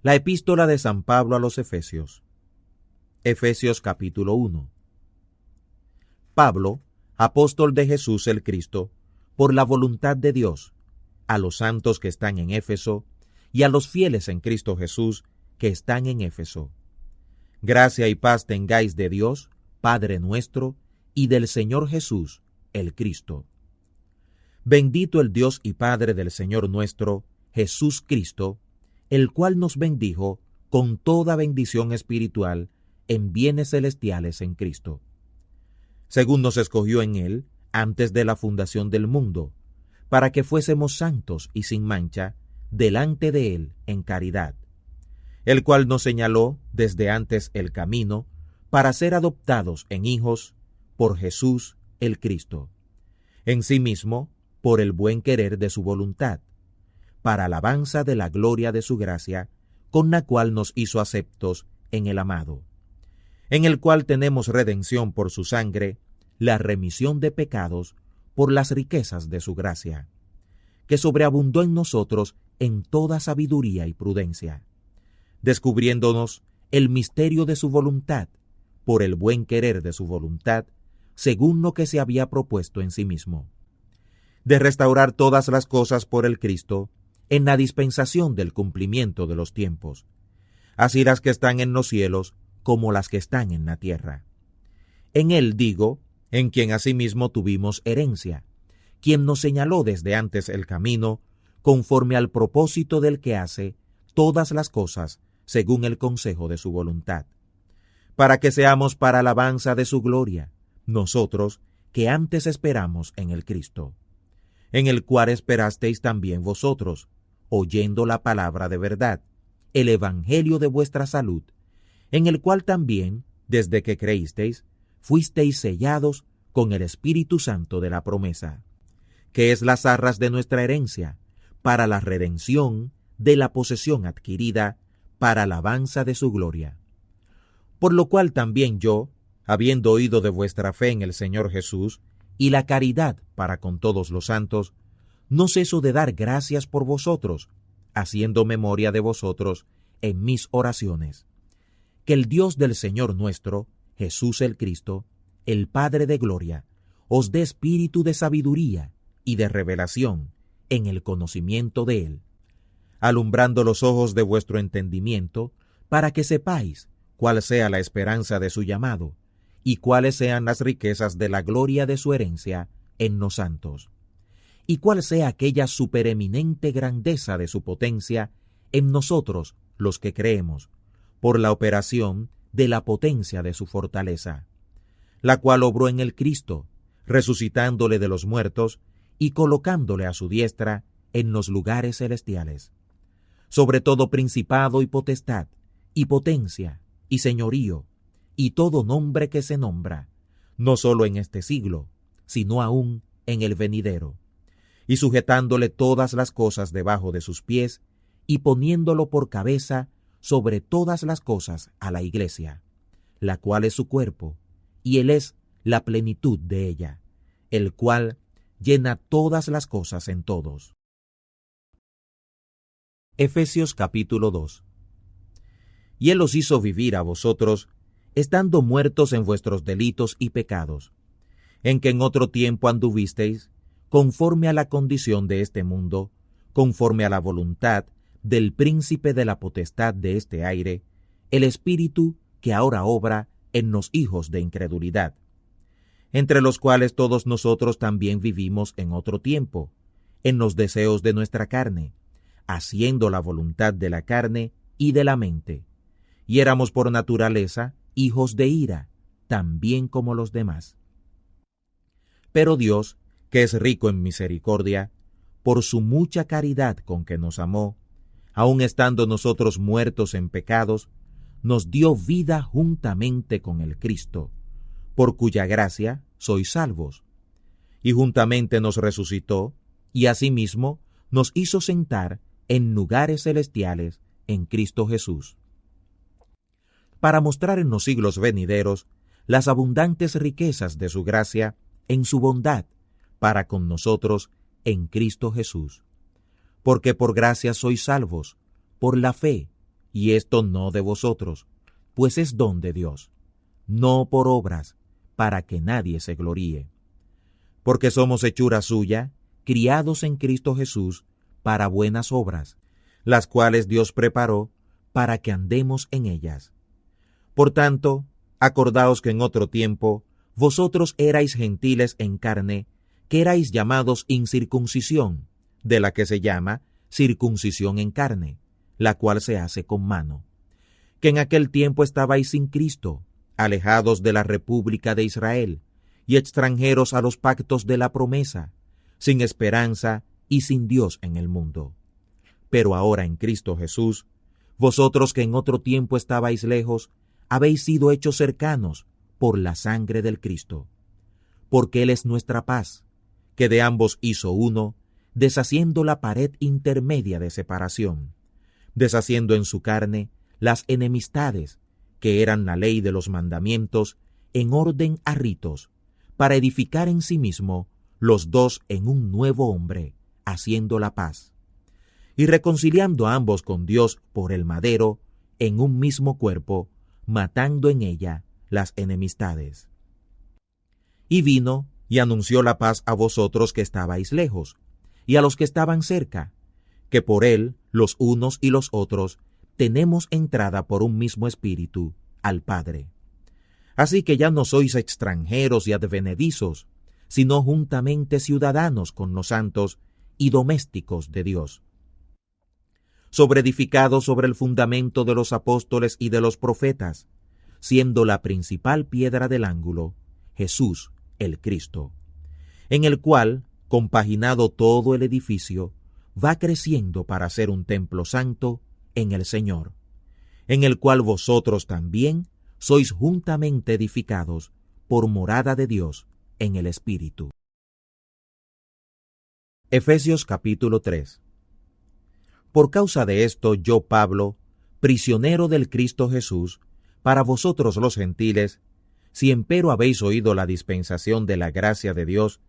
La epístola de San Pablo a los Efesios. Efesios capítulo 1. Pablo, apóstol de Jesús el Cristo, por la voluntad de Dios, a los santos que están en Éfeso, y a los fieles en Cristo Jesús que están en Éfeso. Gracia y paz tengáis de Dios, Padre nuestro, y del Señor Jesús, el Cristo. Bendito el Dios y Padre del Señor nuestro, Jesús Cristo, el cual nos bendijo con toda bendición espiritual en bienes celestiales en Cristo, según nos escogió en Él antes de la fundación del mundo, para que fuésemos santos y sin mancha delante de Él en caridad, el cual nos señaló desde antes el camino para ser adoptados en hijos por Jesús el Cristo, en sí mismo por el buen querer de su voluntad, para alabanza de la gloria de su gracia, con la cual nos hizo aceptos en el amado, en el cual tenemos redención por su sangre, la remisión de pecados por las riquezas de su gracia, que sobreabundó en nosotros en toda sabiduría y prudencia, descubriéndonos el misterio de su voluntad, por el buen querer de su voluntad, según lo que se había propuesto en sí mismo, de restaurar todas las cosas por el Cristo, en la dispensación del cumplimiento de los tiempos, así las que están en los cielos como las que están en la tierra. En Él digo, en quien asimismo tuvimos herencia, quien nos señaló desde antes el camino, conforme al propósito del que hace todas las cosas según el consejo de su voluntad, para que seamos para alabanza de su gloria, nosotros que antes esperamos en el Cristo, en el cual esperasteis también vosotros, oyendo la palabra de verdad, el evangelio de vuestra salud, en el cual también, desde que creísteis, fuisteis sellados con el Espíritu Santo de la promesa, que es las arras de nuestra herencia, para la redención de la posesión adquirida, para alabanza de su gloria. Por lo cual también yo, habiendo oído de vuestra fe en el Señor Jesús, y la caridad para con todos los santos, no ceso de dar gracias por vosotros, haciendo memoria de vosotros en mis oraciones. Que el Dios del Señor nuestro, Jesús el Cristo, el Padre de gloria, os dé espíritu de sabiduría y de revelación en el conocimiento de Él, alumbrando los ojos de vuestro entendimiento, para que sepáis cuál sea la esperanza de su llamado, y cuáles sean las riquezas de la gloria de su herencia en los santos, y cuál sea aquella supereminente grandeza de su potencia en nosotros los que creemos, por la operación de la potencia de su fortaleza, la cual obró en el Cristo, resucitándole de los muertos y colocándole a su diestra en los lugares celestiales, sobre todo principado y potestad, y potencia, y señorío, y todo nombre que se nombra, no solo en este siglo, sino aún en el venidero, y sujetándole todas las cosas debajo de sus pies, y poniéndolo por cabeza sobre todas las cosas a la Iglesia, la cual es su cuerpo, y Él es la plenitud de ella, el cual llena todas las cosas en todos. Efesios capítulo 2. Y Él os hizo vivir a vosotros, estando muertos en vuestros delitos y pecados, en que en otro tiempo anduvisteis, conforme a la condición de este mundo, conforme a la voluntad del príncipe de la potestad de este aire, el espíritu que ahora obra en los hijos de incredulidad, entre los cuales todos nosotros también vivimos en otro tiempo, en los deseos de nuestra carne, haciendo la voluntad de la carne y de la mente, y éramos por naturaleza hijos de ira, también como los demás. Pero Dios, que es rico en misericordia, por su mucha caridad con que nos amó, aun estando nosotros muertos en pecados, nos dio vida juntamente con el Cristo, por cuya gracia sois salvos, y juntamente nos resucitó, y asimismo nos hizo sentar en lugares celestiales en Cristo Jesús, para mostrar en los siglos venideros las abundantes riquezas de su gracia en su bondad para con nosotros en Cristo Jesús. Porque por gracia sois salvos, por la fe, y esto no de vosotros, pues es don de Dios, no por obras, para que nadie se gloríe. Porque somos hechura suya, criados en Cristo Jesús, para buenas obras, las cuales Dios preparó para que andemos en ellas. Por tanto, acordaos que en otro tiempo vosotros erais gentiles en carne, que erais llamados incircuncisión, de la que se llama circuncisión en carne, la cual se hace con mano. Que en aquel tiempo estabais sin Cristo, alejados de la república de Israel, y extranjeros a los pactos de la promesa, sin esperanza y sin Dios en el mundo. Pero ahora en Cristo Jesús, vosotros que en otro tiempo estabais lejos, habéis sido hechos cercanos por la sangre del Cristo. Porque Él es nuestra paz, que de ambos hizo uno, deshaciendo la pared intermedia de separación, deshaciendo en su carne las enemistades, que eran la ley de los mandamientos, en orden a ritos, para edificar en sí mismo los dos en un nuevo hombre, haciendo la paz, y reconciliando a ambos con Dios por el madero, en un mismo cuerpo, matando en ella las enemistades. Y vino y anunció la paz a vosotros que estabais lejos, y a los que estaban cerca, que por él, los unos y los otros, tenemos entrada por un mismo espíritu al Padre. Así que ya no sois extranjeros y advenedizos, sino juntamente ciudadanos con los santos y domésticos de Dios, sobreedificados sobre el fundamento de los apóstoles y de los profetas, siendo la principal piedra del ángulo Jesús el Cristo, en el cual, compaginado todo el edificio, va creciendo para ser un templo santo en el Señor, en el cual vosotros también sois juntamente edificados por morada de Dios en el Espíritu. Efesios capítulo 3. Por causa de esto yo, Pablo, prisionero del Cristo Jesús, para vosotros los gentiles, si empero habéis oído la dispensación de la gracia de Dios,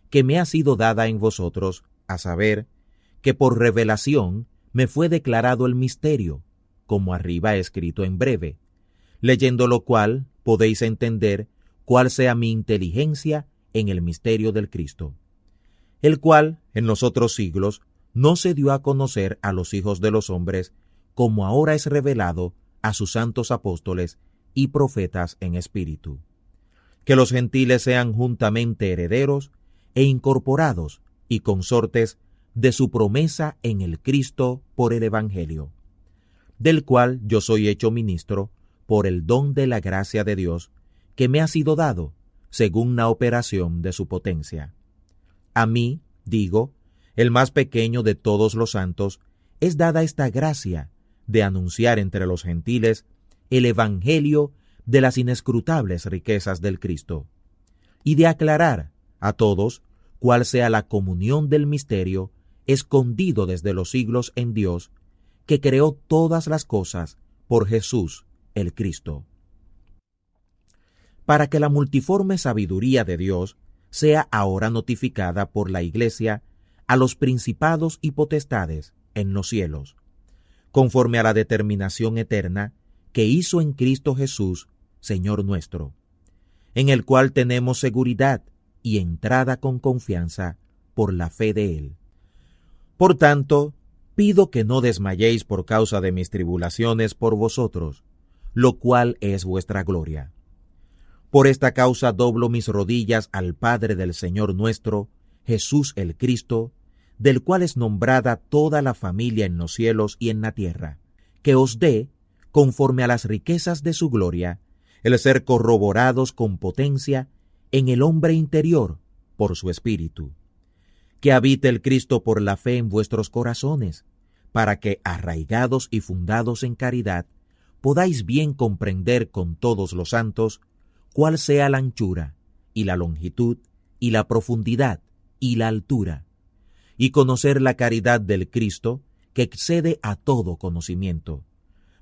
que me ha sido dada en vosotros, a saber, que por revelación me fue declarado el misterio, como arriba escrito en breve, leyendo lo cual podéis entender cuál sea mi inteligencia en el misterio del Cristo, el cual en los otros siglos no se dio a conocer a los hijos de los hombres, como ahora es revelado a sus santos apóstoles y profetas en espíritu, que los gentiles sean juntamente herederos e incorporados y consortes de su promesa en el Cristo por el Evangelio, del cual yo soy hecho ministro por el don de la gracia de Dios, que me ha sido dado según la operación de su potencia. A mí, digo, el más pequeño de todos los santos, es dada esta gracia de anunciar entre los gentiles el Evangelio de las inescrutables riquezas del Cristo, y de aclarar a todos cuál sea la comunión del misterio escondido desde los siglos en Dios, que creó todas las cosas por Jesús el Cristo, para que la multiforme sabiduría de Dios sea ahora notificada por la Iglesia a los principados y potestades en los cielos, conforme a la determinación eterna que hizo en Cristo Jesús, Señor nuestro, en el cual tenemos seguridad y entrada con confianza por la fe de Él. Por tanto, pido que no desmayéis por causa de mis tribulaciones por vosotros, lo cual es vuestra gloria. Por esta causa doblo mis rodillas al Padre del Señor nuestro, Jesús el Cristo, del cual es nombrada toda la familia en los cielos y en la tierra, que os dé, conforme a las riquezas de su gloria, el ser corroborados con potencia en el hombre interior por su Espíritu. Que habite el Cristo por la fe en vuestros corazones, para que, arraigados y fundados en caridad, podáis bien comprender con todos los santos cuál sea la anchura, y la longitud, y la profundidad, y la altura, y conocer la caridad del Cristo, que excede a todo conocimiento,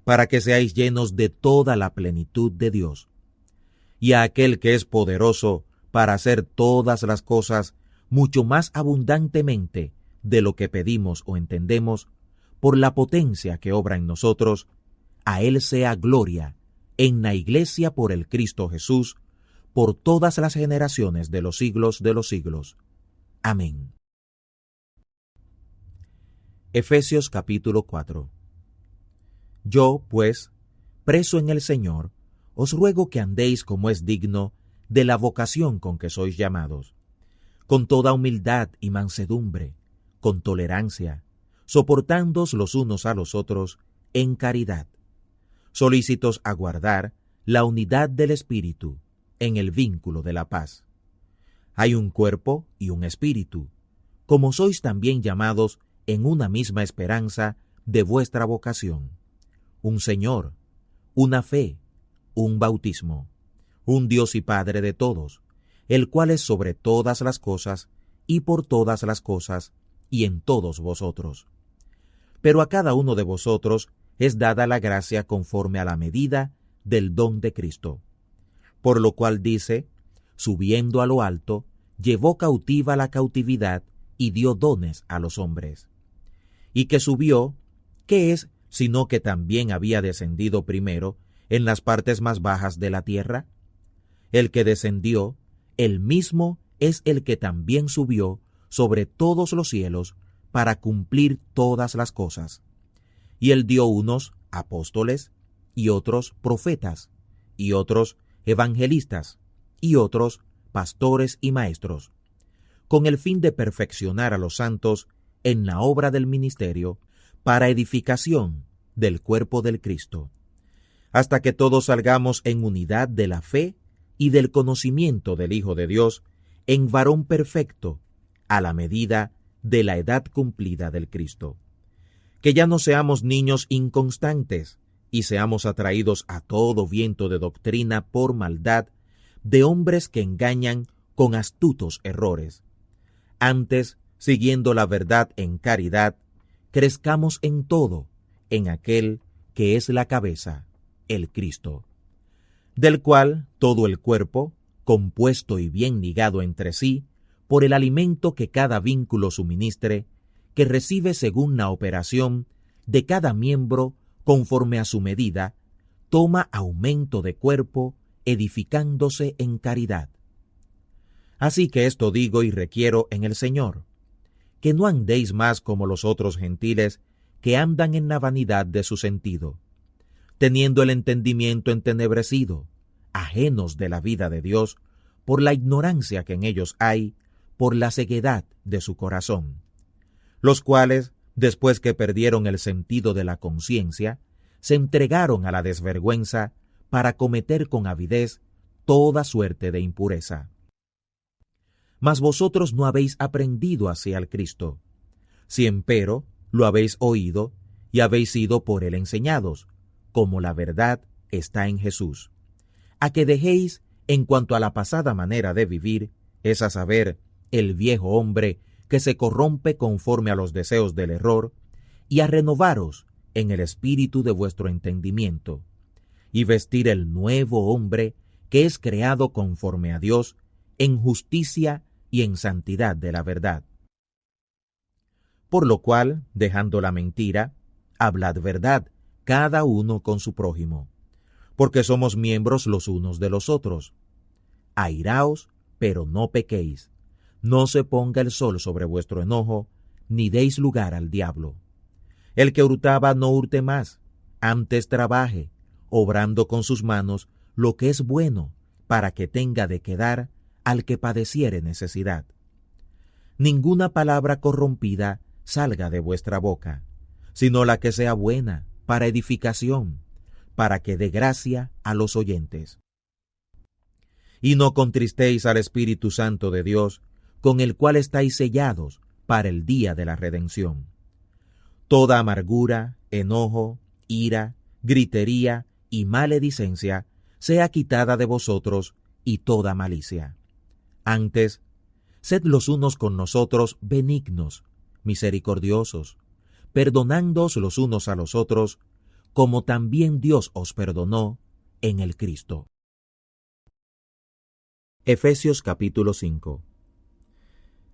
para que seáis llenos de toda la plenitud de Dios. Y a aquel que es poderoso para hacer todas las cosas mucho más abundantemente de lo que pedimos o entendemos, por la potencia que obra en nosotros, A Él sea gloria, en la Iglesia por el Cristo Jesús, por todas las generaciones de los siglos. Amén. Efesios capítulo 4. Yo, pues, preso en el Señor, os ruego que andéis como es digno de la vocación con que sois llamados, con toda humildad y mansedumbre, con tolerancia, soportándoos los unos a los otros en caridad, solícitos a guardar la unidad del Espíritu en el vínculo de la paz. Hay un cuerpo y un espíritu, como sois también llamados en una misma esperanza de vuestra vocación, un Señor, una fe, un bautismo, un Dios y Padre de todos, el cual es sobre todas las cosas y por todas las cosas y en todos vosotros. Pero a cada uno de vosotros es dada la gracia conforme a la medida del don de Cristo. Por lo cual dice, subiendo a lo alto, llevó cautiva la cautividad y dio dones a los hombres. Y que subió, ¿qué es sino que también había descendido primero en las partes más bajas de la tierra? El que descendió, él mismo es el que también subió sobre todos los cielos para cumplir todas las cosas. Y él dio unos apóstoles, y otros profetas, y otros evangelistas, y otros pastores y maestros, con el fin de perfeccionar a los santos en la obra del ministerio, para edificación del cuerpo del Cristo, hasta que todos salgamos en unidad de la fe y del conocimiento del Hijo de Dios, en varón perfecto, a la medida de la edad cumplida del Cristo. Que ya no seamos niños inconstantes, y seamos atraídos a todo viento de doctrina por maldad, de hombres que engañan con astutos errores. Antes, siguiendo la verdad en caridad, crezcamos en todo, en aquel que es la cabeza, el Cristo, del cual todo el cuerpo, compuesto y bien ligado entre sí, por el alimento que cada vínculo suministre, que recibe según la operación de cada miembro conforme a su medida, toma aumento de cuerpo, edificándose en caridad. Así que esto digo y requiero en el Señor, que no andéis más como los otros gentiles que andan en la vanidad de su sentido, teniendo el entendimiento entenebrecido, ajenos de la vida de Dios, por la ignorancia que en ellos hay, por la ceguedad de su corazón, los cuales, después que perdieron el sentido de la conciencia, se entregaron a la desvergüenza para cometer con avidez toda suerte de impureza. Mas vosotros no habéis aprendido así al Cristo, si empero lo habéis oído y habéis sido por él enseñados, como la verdad está en Jesús, a que dejéis en cuanto a la pasada manera de vivir, es a saber, el viejo hombre que se corrompe conforme a los deseos del error, y a renovaros en el espíritu de vuestro entendimiento, y vestir el nuevo hombre que es creado conforme a Dios, en justicia y en santidad de la verdad. Por lo cual, dejando la mentira, hablad verdad, cada uno con su prójimo, porque somos miembros los unos de los otros. Airaos, pero no pequéis. No se ponga el sol sobre vuestro enojo, ni deis lugar al diablo. El que hurtaba no hurte más, antes trabaje, obrando con sus manos lo que es bueno, para que tenga de qué dar al que padeciere necesidad. Ninguna palabra corrompida salga de vuestra boca, sino la que sea buena, para edificación, para que dé gracia a los oyentes. Y no contristéis al Espíritu Santo de Dios, con el cual estáis sellados para el día de la redención. Toda amargura, enojo, ira, gritería y maledicencia sea quitada de vosotros, y toda malicia. Antes, sed los unos con nosotros benignos, misericordiosos, perdonándoos los unos a los otros, como también Dios os perdonó en el Cristo. Efesios capítulo 5.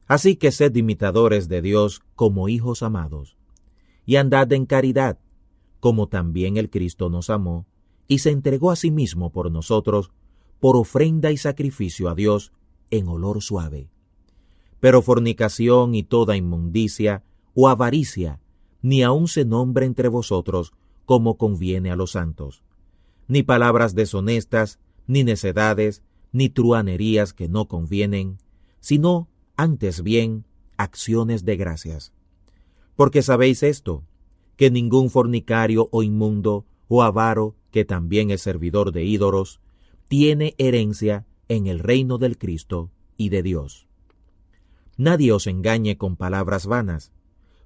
Así que sed imitadores de Dios como hijos amados, y andad en caridad, como también el Cristo nos amó, y se entregó a sí mismo por nosotros, por ofrenda y sacrificio a Dios en olor suave. Pero fornicación y toda inmundicia o avaricia, ni aun se nombre entre vosotros como conviene a los santos, ni palabras deshonestas, ni necedades, ni truhanerías que no convienen, sino, antes bien, acciones de gracias. Porque sabéis esto, que ningún fornicario o inmundo o avaro, que también es servidor de ídolos, tiene herencia en el reino del Cristo y de Dios. Nadie os engañe con palabras vanas,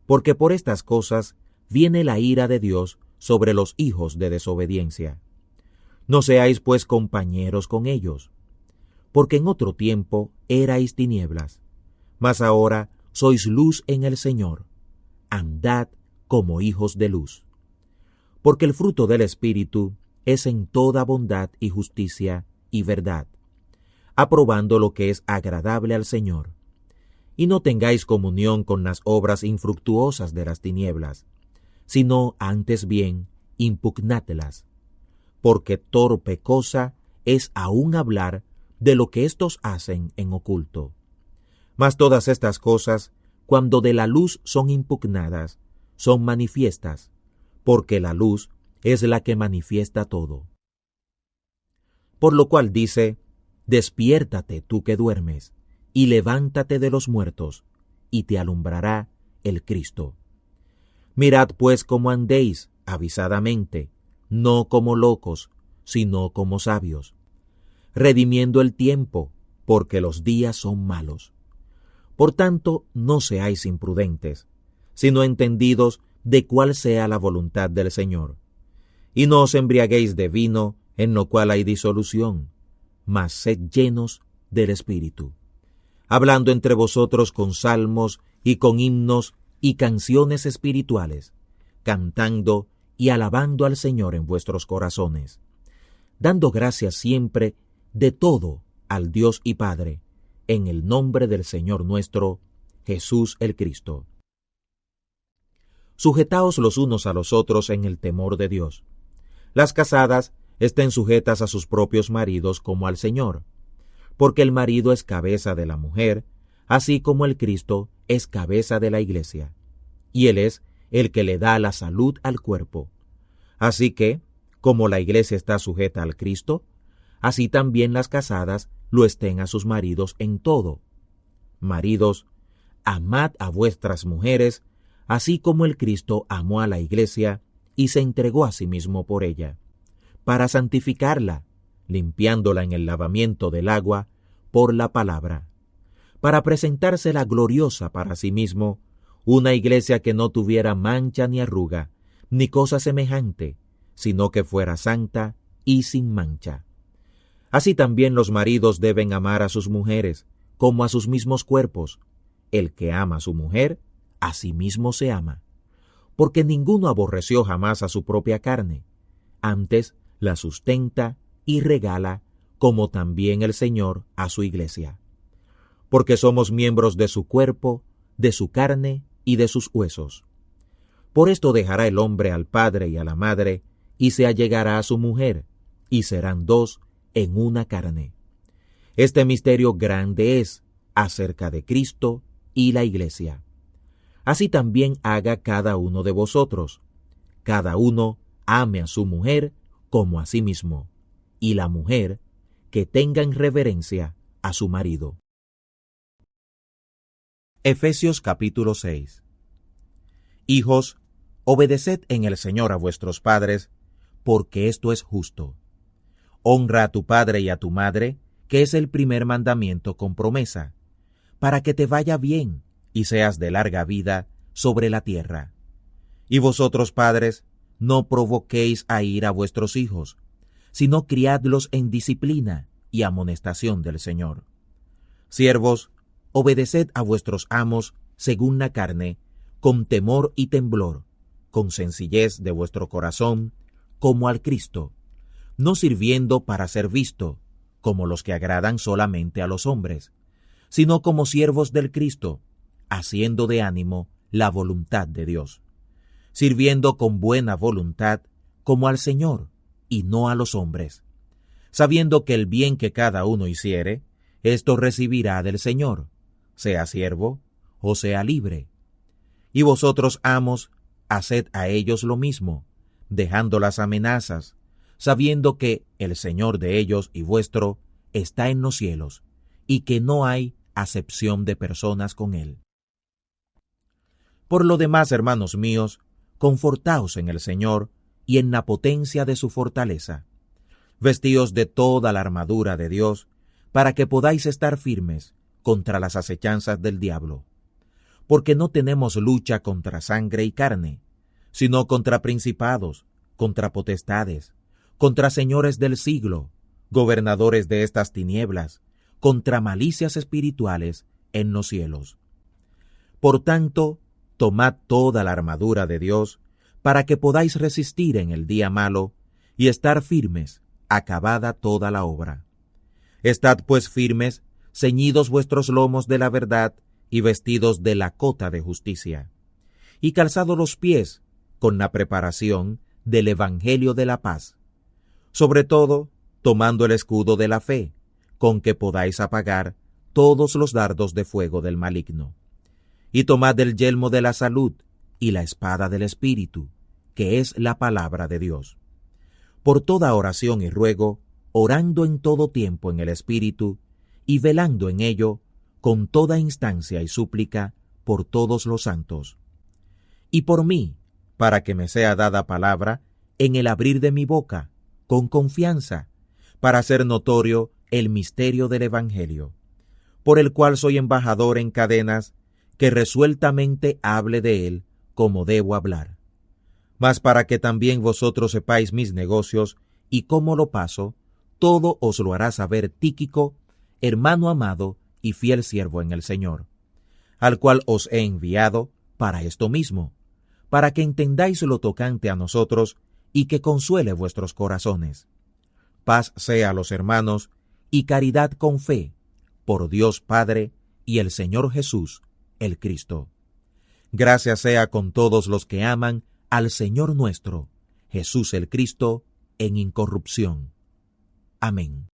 porque por estas cosas viene la ira de Dios sobre los hijos de desobediencia. No seáis pues compañeros con ellos, porque en otro tiempo erais tinieblas, mas ahora sois luz en el Señor. Andad como hijos de luz. Porque el fruto del Espíritu es en toda bondad y justicia y verdad, aprobando lo que es agradable al Señor. Y no tengáis comunión con las obras infructuosas de las tinieblas, sino antes bien impugnádlas, porque torpe cosa es aún hablar de lo que éstos hacen en oculto. Mas todas estas cosas, cuando de la luz son impugnadas, son manifiestas, porque la luz es la que manifiesta todo. Por lo cual dice, despiértate tú que duermes, y levántate de los muertos, y te alumbrará el Cristo. Mirad pues cómo andéis avisadamente, no como locos, sino como sabios, redimiendo el tiempo, porque los días son malos. Por tanto, no seáis imprudentes, sino entendidos de cuál sea la voluntad del Señor. Y no os embriaguéis de vino, en lo cual hay disolución, mas sed llenos del Espíritu, hablando entre vosotros con salmos y con himnos y canciones espirituales, cantando y alabando al Señor en vuestros corazones, dando gracias siempre de todo al Dios y Padre, en el nombre del Señor nuestro, Jesús el Cristo. Sujetaos los unos a los otros en el temor de Dios. Las casadas estén sujetas a sus propios maridos como al Señor, porque el marido es cabeza de la mujer, así como el Cristo es cabeza de la Iglesia, y Él es el que le da la salud al cuerpo. Así que, como la Iglesia está sujeta al Cristo, así también las casadas lo estén a sus maridos en todo. Maridos, amad a vuestras mujeres, así como el Cristo amó a la Iglesia y se entregó a sí mismo por ella, para santificarla, limpiándola en el lavamiento del agua por la palabra, para presentársela gloriosa para sí mismo, una Iglesia que no tuviera mancha ni arruga, ni cosa semejante, sino que fuera santa y sin mancha. Así también los maridos deben amar a sus mujeres, como a sus mismos cuerpos. El que ama a su mujer, a sí mismo se ama. Porque ninguno aborreció jamás a su propia carne, antes la sustenta y regala, como también el Señor a su Iglesia. Porque somos miembros de su cuerpo, de su carne y de sus huesos. Por esto dejará el hombre al padre y a la madre, y se allegará a su mujer, y serán dos en una carne. Este misterio grande es acerca de Cristo y la Iglesia. Así también haga cada uno de vosotros. Cada uno ame a su mujer como a sí mismo, y la mujer que tenga en reverencia a su marido. Efesios capítulo 6. Hijos, obedeced en el Señor a vuestros padres, porque esto es justo. Honra a tu padre y a tu madre, que es el primer mandamiento con promesa, para que te vaya bien y seas de larga vida sobre la tierra. Y vosotros, padres, no provoquéis a ira a vuestros hijos, sino criadlos en disciplina y amonestación del Señor. Siervos, obedeced a vuestros amos según la carne, con temor y temblor, con sencillez de vuestro corazón, como al Cristo, no sirviendo para ser visto, como los que agradan solamente a los hombres, sino como siervos del Cristo, haciendo de ánimo la voluntad de Dios. sirviendo con buena voluntad como al Señor y no a los hombres, sabiendo que el bien que cada uno hiciere, esto recibirá del Señor, sea siervo o sea libre. Y vosotros, amos, haced a ellos lo mismo, dejando las amenazas, sabiendo que el Señor de ellos y vuestro está en los cielos, y que no hay acepción de personas con él. Por lo demás, hermanos míos, confortaos en el Señor y en la potencia de su fortaleza. Vestíos de toda la armadura de Dios, para que podáis estar firmes contra las acechanzas del diablo. Porque no tenemos lucha contra sangre y carne, sino contra principados, contra potestades, contra señores del siglo, gobernadores de estas tinieblas, contra malicias espirituales en los cielos. Por tanto, tomad toda la armadura de Dios, para que podáis resistir en el día malo, y estar firmes, acabada toda la obra. Estad pues firmes, ceñidos vuestros lomos de la verdad, y vestidos de la cota de justicia, y calzados los pies con la preparación del Evangelio de la paz, sobre todo tomando el escudo de la fe, con que podáis apagar todos los dardos de fuego del maligno, y tomad el yelmo de la salud y la espada del Espíritu, que es la palabra de Dios. Por toda oración y ruego, orando en todo tiempo en el Espíritu, y velando en ello, con toda instancia y súplica por todos los santos. Y por mí, para que me sea dada palabra en el abrir de mi boca, con confianza, para hacer notorio el misterio del Evangelio, por el cual soy embajador en cadenas, que resueltamente hable de él como debo hablar. Mas para que también vosotros sepáis mis negocios y cómo lo paso, todo os lo hará saber Tíquico, hermano amado y fiel siervo en el Señor, al cual os he enviado para esto mismo, para que entendáis lo tocante a nosotros y que consuele vuestros corazones. Paz sea a los hermanos y caridad con fe, por Dios Padre y el Señor Jesús, el Cristo. Gracias sea con todos los que aman al Señor nuestro, Jesús el Cristo, en incorrupción. Amén.